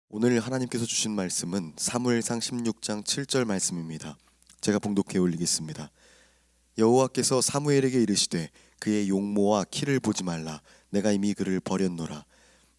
오늘 하나님께서 주신 말씀은 사무엘상 16장 7절 말씀입니다. 제가 봉독해 올리겠습니다. 여호와께서 사무엘에게 이르시되 그의 용모와 키를 보지 말라. 내가 이미 그를 버렸노라.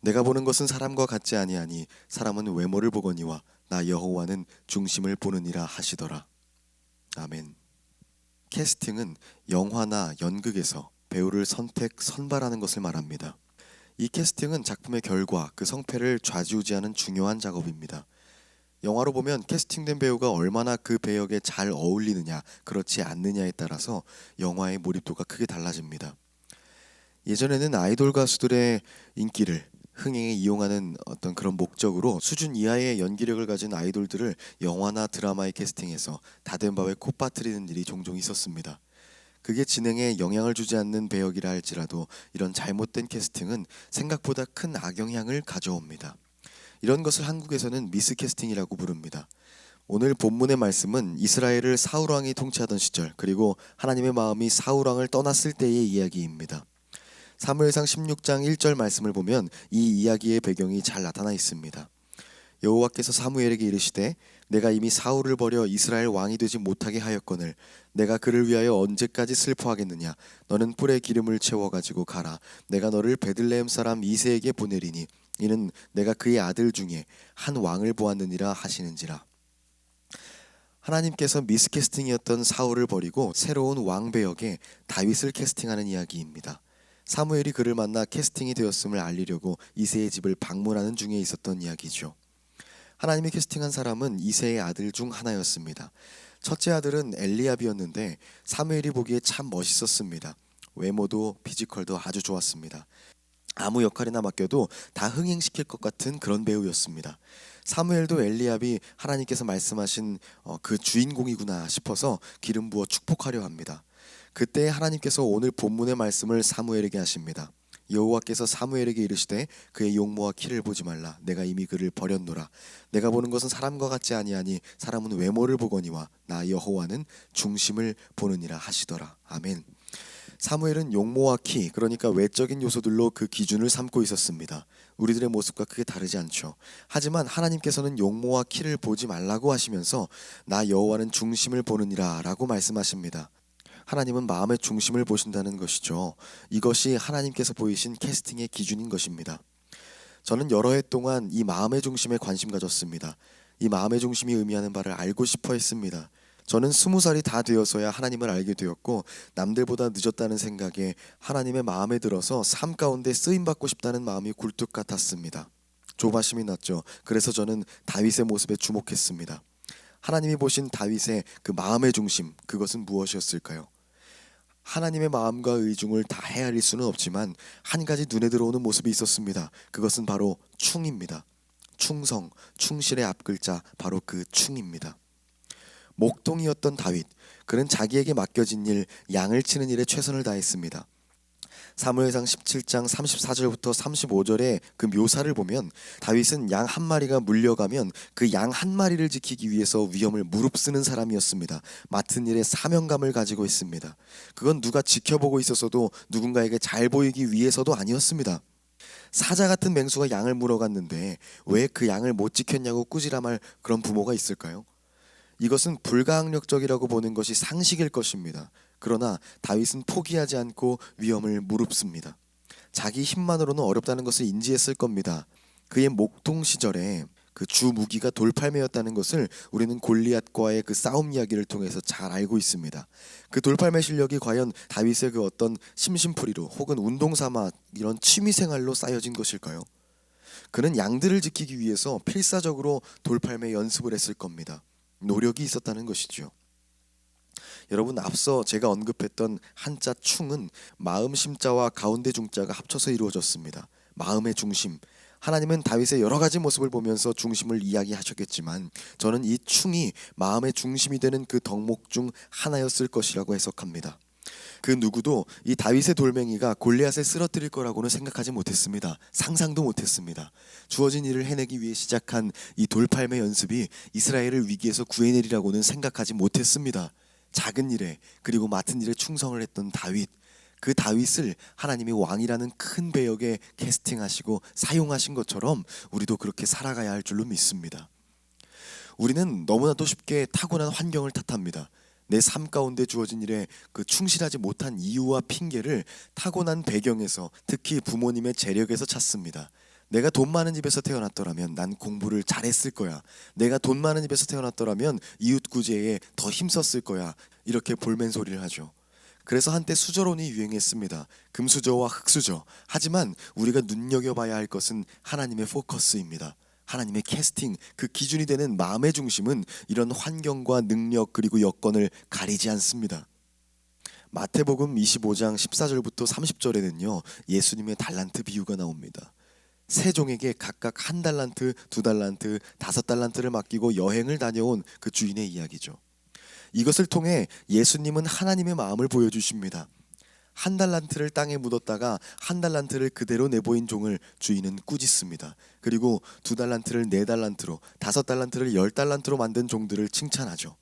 내가 보는 것은 사람과 같지 아니하니 사람은 외모를 보거니와 나 여호와는 중심을 보느니라 하시더라. 아멘. 캐스팅은 영화나 연극에서 배우를 선발하는 것을 말합니다. 이 캐스팅은 작품의 결과, 그 성패를 좌지우지하는 중요한 작업입니다. 영화로 보면 캐스팅된 배우가 얼마나 그 배역에 잘 어울리느냐, 그렇지 않느냐에 따라서 영화의 몰입도가 크게 달라집니다. 예전에는 아이돌 가수들의 인기를 흥행에 이용하는 어떤 그런 목적으로 수준 이하의 연기력을 가진 아이돌들을 영화나 드라마에 캐스팅해서 다된 밥에 코 빠뜨리는 일이 종종 있었습니다. 그게 진행에 영향을 주지 않는 배역이라 할지라도 이런 잘못된 캐스팅은 생각보다 큰 악영향을 가져옵니다. 이런 것을 한국에서는 미스캐스팅이라고 부릅니다. 오늘 본문의 말씀은 이스라엘을 사울 왕이 통치하던 시절, 그리고 하나님의 마음이 사울 왕을 떠났을 때의 이야기입니다. 사무엘상 16장 1절 말씀을 보면 이 이야기의 배경이 잘 나타나 있습니다. 여호와께서 사무엘에게 이르시되 내가 이미 사울을 버려 이스라엘 왕이 되지 못하게 하였거늘 내가 그를 위하여 언제까지 슬퍼하겠느냐. 너는 뿔에 기름을 채워 가지고 가라. 내가 너를 베들레헴 사람 이새에게 보내리니 이는 내가 그의 아들 중에 한 왕을 보았느니라 하시는지라. 하나님께서 미스캐스팅이었던 사울을 버리고 새로운 왕 배역에 다윗을 캐스팅하는 이야기입니다. 사무엘이 그를 만나 캐스팅이 되었음을 알리려고 이새의 집을 방문하는 중에 있었던 이야기죠. 하나님이 캐스팅한 사람은 이새의 아들 중 하나였습니다. 첫째 아들은 엘리압이었는데 사무엘이 보기에 참 멋있었습니다. 외모도 피지컬도 아주 좋았습니다. 아무 역할이나 맡겨도 다 흥행시킬 것 같은 그런 배우였습니다. 사무엘도 엘리압이 하나님께서 말씀하신 그 주인공이구나 싶어서 기름 부어 축복하려 합니다. 그때 하나님께서 오늘 본문의 말씀을 사무엘에게 하십니다. 여호와께서 사무엘에게 이르시되 그의 용모와 키를 보지 말라. 내가 이미 그를 버렸노라. 내가 보는 것은 사람과 같지 아니하니 사람은 외모를 보거니와 나 여호와는 중심을 보느니라 하시더라. 아멘. 사무엘은 용모와 키, 그러니까 외적인 요소들로 그 기준을 삼고 있었습니다. 우리들의 모습과 크게 다르지 않죠. 하지만 하나님께서는 용모와 키를 보지 말라고 하시면서 나 여호와는 중심을 보느니라 라고 말씀하십니다. 하나님은 마음의 중심을 보신다는 것이죠. 이것이 하나님께서 보이신 캐스팅의 기준인 것입니다. 저는 여러 해 동안 이 마음의 중심에 관심 가졌습니다. 이 마음의 중심이 의미하는 바를 알고 싶어 했습니다. 저는 20살이 다 되어서야 하나님을 알게 되었고 남들보다 늦었다는 생각에 하나님의 마음에 들어서 삶 가운데 쓰임받고 싶다는 마음이 굴뚝 같았습니다. 조바심이 났죠. 그래서 저는 다윗의 모습에 주목했습니다. 하나님이 보신 다윗의 그 마음의 중심, 그것은 무엇이었을까요? 하나님의 마음과 의중을 다 헤아릴 수는 없지만 한 가지 눈에 들어오는 모습이 있었습니다. 그것은 바로 충입니다. 충성, 충실의 앞글자, 바로 그 충입니다. 목동이었던 다윗, 그는 자기에게 맡겨진 일, 양을 치는 일에 최선을 다했습니다. 사무엘상 17장 34절부터 35절의 그 묘사를 보면 다윗은 양 한 마리가 물려가면 그 양 한 마리를 지키기 위해서 위험을 무릅쓰는 사람이었습니다. 맡은 일에 사명감을 가지고 있습니다. 그건 누가 지켜보고 있었어도 누군가에게 잘 보이기 위해서도 아니었습니다. 사자 같은 맹수가 양을 물어갔는데 왜 그 양을 못 지켰냐고 꾸지람할 그런 부모가 있을까요? 이것은 불가항력적이라고 보는 것이 상식일 것입니다. 그러나 다윗은 포기하지 않고 위험을 무릅씁니다. 자기 힘만으로는 어렵다는 것을 인지했을 겁니다. 그의 목동 시절에 그 주 무기가 돌팔매였다는 것을 우리는 골리앗과의 그 싸움 이야기를 통해서 잘 알고 있습니다. 그 돌팔매 실력이 과연 다윗의 그 어떤 심심풀이로 혹은 운동삼아 이런 취미생활로 쌓여진 것일까요? 그는 양들을 지키기 위해서 필사적으로 돌팔매 연습을 했을 겁니다. 노력이 있었다는 것이죠. 여러분, 앞서 제가 언급했던 한자 충은 마음 심자와 가운데 중자가 합쳐서 이루어졌습니다. 마음의 중심. 하나님은 다윗의 여러 가지 모습을 보면서 중심을 이야기하셨겠지만 저는 이 충이 마음의 중심이 되는 그 덕목 중 하나였을 것이라고 해석합니다. 그 누구도 이 다윗의 돌멩이가 골리앗을 쓰러뜨릴 거라고는 생각하지 못했습니다. 상상도 못했습니다. 주어진 일을 해내기 위해 시작한 이 돌팔매 연습이 이스라엘을 위기에서 구해내리라고는 생각하지 못했습니다. 작은 일에, 그리고 맡은 일에 충성을 했던 다윗, 그 다윗을 하나님이 왕이라는 큰 배역에 캐스팅하시고 사용하신 것처럼 우리도 그렇게 살아가야 할 줄로 믿습니다. 우리는 너무나도 쉽게 타고난 환경을 탓합니다. 내 삶 가운데 주어진 일에 그 충실하지 못한 이유와 핑계를 타고난 배경에서, 특히 부모님의 재력에서 찾습니다. 내가 돈 많은 집에서 태어났더라면 난 공부를 잘했을 거야. 내가 돈 많은 집에서 태어났더라면 이웃 구제에 더 힘썼을 거야. 이렇게 볼멘소리를 하죠. 그래서 한때 수저론이 유행했습니다. 금수저와 흙수저. 하지만 우리가 눈여겨봐야 할 것은 하나님의 포커스입니다. 하나님의 캐스팅, 그 기준이 되는 마음의 중심은 이런 환경과 능력 그리고 여건을 가리지 않습니다. 마태복음 25장 14절부터 30절에는요, 예수님의 달란트 비유가 나옵니다. 세 종에게 각각 1달란트, 2달란트, 5달란트를 맡기고 여행을 다녀온 그 주인의 이야기죠. 이것을 통해 예수님은 하나님의 마음을 보여주십니다. 1달란트를 땅에 묻었다가 1달란트를 그대로 내보인 종을 주인은 꾸짖습니다. 그리고 2달란트를 4달란트로, 5달란트를 10달란트로 만든 종들을 칭찬하죠.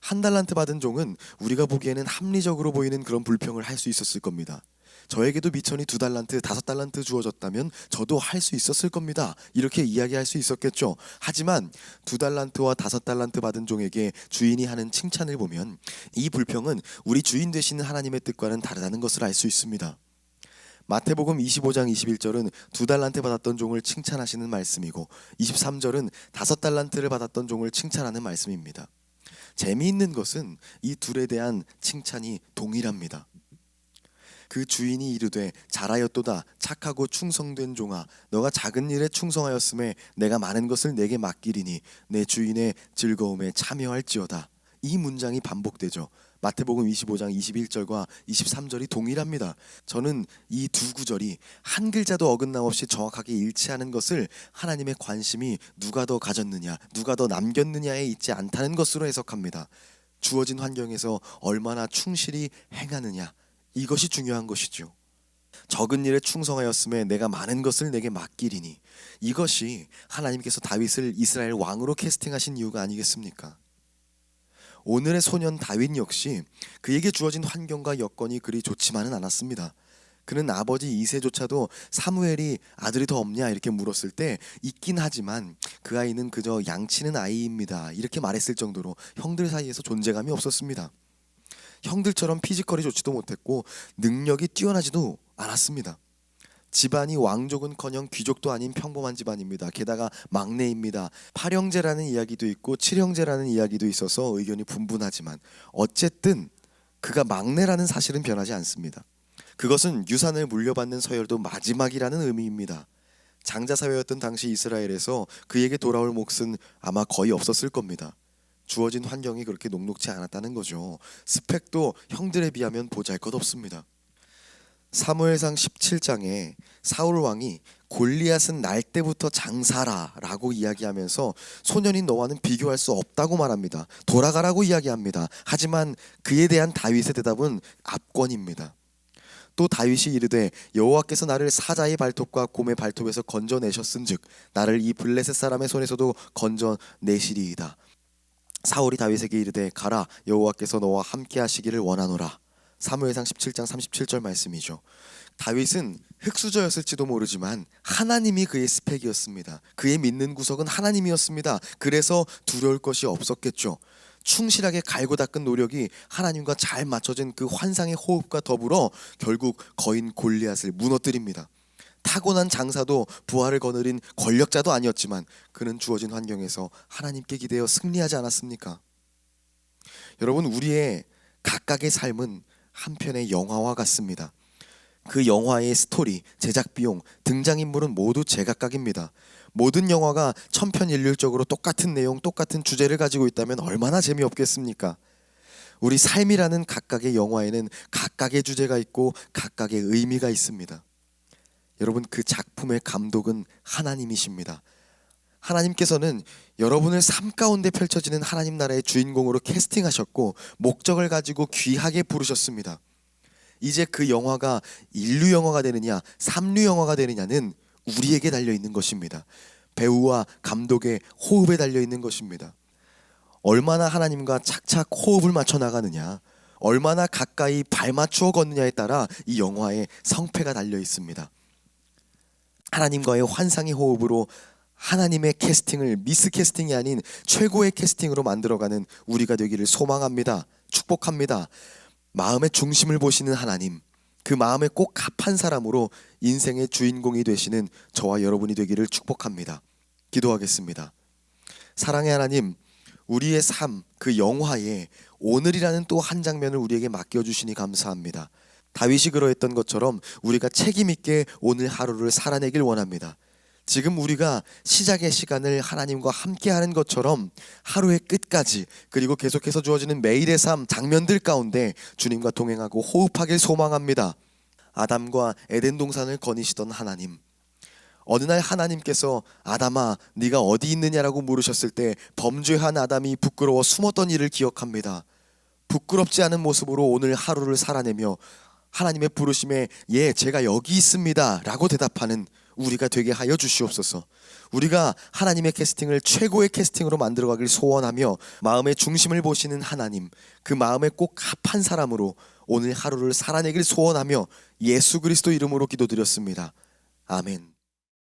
1달란트 받은 종은 우리가 보기에는 합리적으로 보이는 그런 불평을 할 수 있었을 겁니다. 저에게도 미천이 2달란트, 5달란트 주어졌다면 저도 할 수 있었을 겁니다. 이렇게 이야기할 수 있었겠죠. 하지만 2달란트와 5달란트 받은 종에게 주인이 하는 칭찬을 보면 이 불평은 우리 주인 되시는 하나님의 뜻과는 다르다는 것을 알 수 있습니다. 마태복음 25장 21절은 2달란트 받았던 종을 칭찬하시는 말씀이고, 23절은 5달란트를 받았던 종을 칭찬하는 말씀입니다. 재미있는 것은 이 둘에 대한 칭찬이 동일합니다. 그 주인이 이르되 잘하였도다 착하고 충성된 종아, 너가 작은 일에 충성하였음에 내가 많은 것을 내게 맡기리니 내 주인의 즐거움에 참여할지어다. 이 문장이 반복되죠. 마태복음 25장 21절과 23절이 동일합니다. 저는 이 두 구절이 한 글자도 어긋남 없이 정확하게 일치하는 것을 하나님의 관심이 누가 더 가졌느냐, 누가 더 남겼느냐에 있지 않다는 것으로 해석합니다. 주어진 환경에서 얼마나 충실히 행하느냐, 이것이 중요한 것이죠. 적은 일에 충성하였음에 내가 많은 것을 내게 맡기리니, 이것이 하나님께서 다윗을 이스라엘 왕으로 캐스팅하신 이유가 아니겠습니까? 오늘의 소년 다윗 역시 그에게 주어진 환경과 여건이 그리 좋지만은 않았습니다. 그는 아버지 이새조차도 사무엘이 아들이 더 없냐 이렇게 물었을 때 있긴 하지만 그 아이는 그저 양치는 아이입니다 이렇게 말했을 정도로 형들 사이에서 존재감이 없었습니다. 형들처럼 피지컬이 좋지도 못했고 능력이 뛰어나지도 않았습니다. 집안이 왕족은커녕 귀족도 아닌 평범한 집안입니다. 게다가 막내입니다. 8형제라는 이야기도 있고 7형제라는 이야기도 있어서 의견이 분분하지만 어쨌든 그가 막내라는 사실은 변하지 않습니다. 그것은 유산을 물려받는 서열도 마지막이라는 의미입니다. 장자사회였던 당시 이스라엘에서 그에게 돌아올 몫은 아마 거의 없었을 겁니다. 주어진 환경이 그렇게 녹록지 않았다는 거죠. 스펙도 형들에 비하면 보잘것없습니다. 사무엘상 17장에 사울 왕이 골리앗은 날 때부터 장사라 라고 이야기하면서 소년인 너와는 비교할 수 없다고 말합니다. 돌아가라고 이야기합니다. 하지만 그에 대한 다윗의 대답은 압권입니다. 또 다윗이 이르되 여호와께서 나를 사자의 발톱과 곰의 발톱에서 건져내셨은즉 나를 이 블레셋 사람의 손에서도 건져내시리이다. 사울이 다윗에게 이르되 가라, 여호와께서 너와 함께 하시기를 원하노라. 사무엘상 17장 37절 말씀이죠. 다윗은 흙수저였을지도 모르지만 하나님이 그의 스펙이었습니다. 그의 믿는 구석은 하나님이었습니다. 그래서 두려울 것이 없었겠죠. 충실하게 갈고 닦은 노력이 하나님과 잘 맞춰진 그 환상의 호흡과 더불어 결국 거인 골리앗을 무너뜨립니다. 타고난 장사도 부하를 거느린 권력자도 아니었지만 그는 주어진 환경에서 하나님께 기대어 승리하지 않았습니까? 여러분, 우리의 각각의 삶은 한편의 영화와 같습니다. 그 영화의 스토리, 제작 비용, 등장인물은 모두 제각각입니다. 모든 영화가 천편일률적으로 똑같은 내용, 똑같은 주제를 가지고 있다면 얼마나 재미없겠습니까? 우리 삶이라는 각각의 영화에는 각각의 주제가 있고 각각의 의미가 있습니다. 여러분, 그 작품의 감독은 하나님이십니다. 하나님께서는 여러분을 삶 가운데 펼쳐지는 하나님 나라의 주인공으로 캐스팅하셨고 목적을 가지고 귀하게 부르셨습니다. 이제 그 영화가 인류 영화가 되느냐 삼류 영화가 되느냐는 우리에게 달려있는 것입니다. 배우와 감독의 호흡에 달려있는 것입니다. 얼마나 하나님과 착착 호흡을 맞춰 나가느냐, 얼마나 가까이 발맞추어 걷느냐에 따라 이 영화의 성패가 달려 있습니다. 하나님과의 환상의 호흡으로 하나님의 캐스팅을 미스 캐스팅이 아닌 최고의 캐스팅으로 만들어가는 우리가 되기를 소망합니다. 축복합니다. 마음의 중심을 보시는 하나님, 그 마음에 꼭 합한 사람으로 인생의 주인공이 되시는 저와 여러분이 되기를 축복합니다. 기도하겠습니다. 사랑의 하나님, 우리의 삶, 그 영화에 오늘이라는 또 한 장면을 우리에게 맡겨주시니 감사합니다. 다윗이 그러했던 것처럼 우리가 책임 있게 오늘 하루를 살아내길 원합니다. 지금 우리가 시작의 시간을 하나님과 함께하는 것처럼 하루의 끝까지, 그리고 계속해서 주어지는 매일의 삶 장면들 가운데 주님과 동행하고 호흡하길 소망합니다. 아담과 에덴 동산을 거니시던 하나님, 어느 날 하나님께서 아담아 네가 어디 있느냐라고 물으셨을 때 범죄한 아담이 부끄러워 숨었던 일을 기억합니다. 부끄럽지 않은 모습으로 오늘 하루를 살아내며 하나님의 부르심에 예 제가 여기 있습니다 라고 대답하는 우리가 되게 하여 주시옵소서. 우리가 하나님의 캐스팅을 최고의 캐스팅으로 만들어가길 소원하며 마음의 중심을 보시는 하나님, 그 마음에 꼭 합한 사람으로 오늘 하루를 살아내길 소원하며 예수 그리스도 이름으로 기도드렸습니다. 아멘.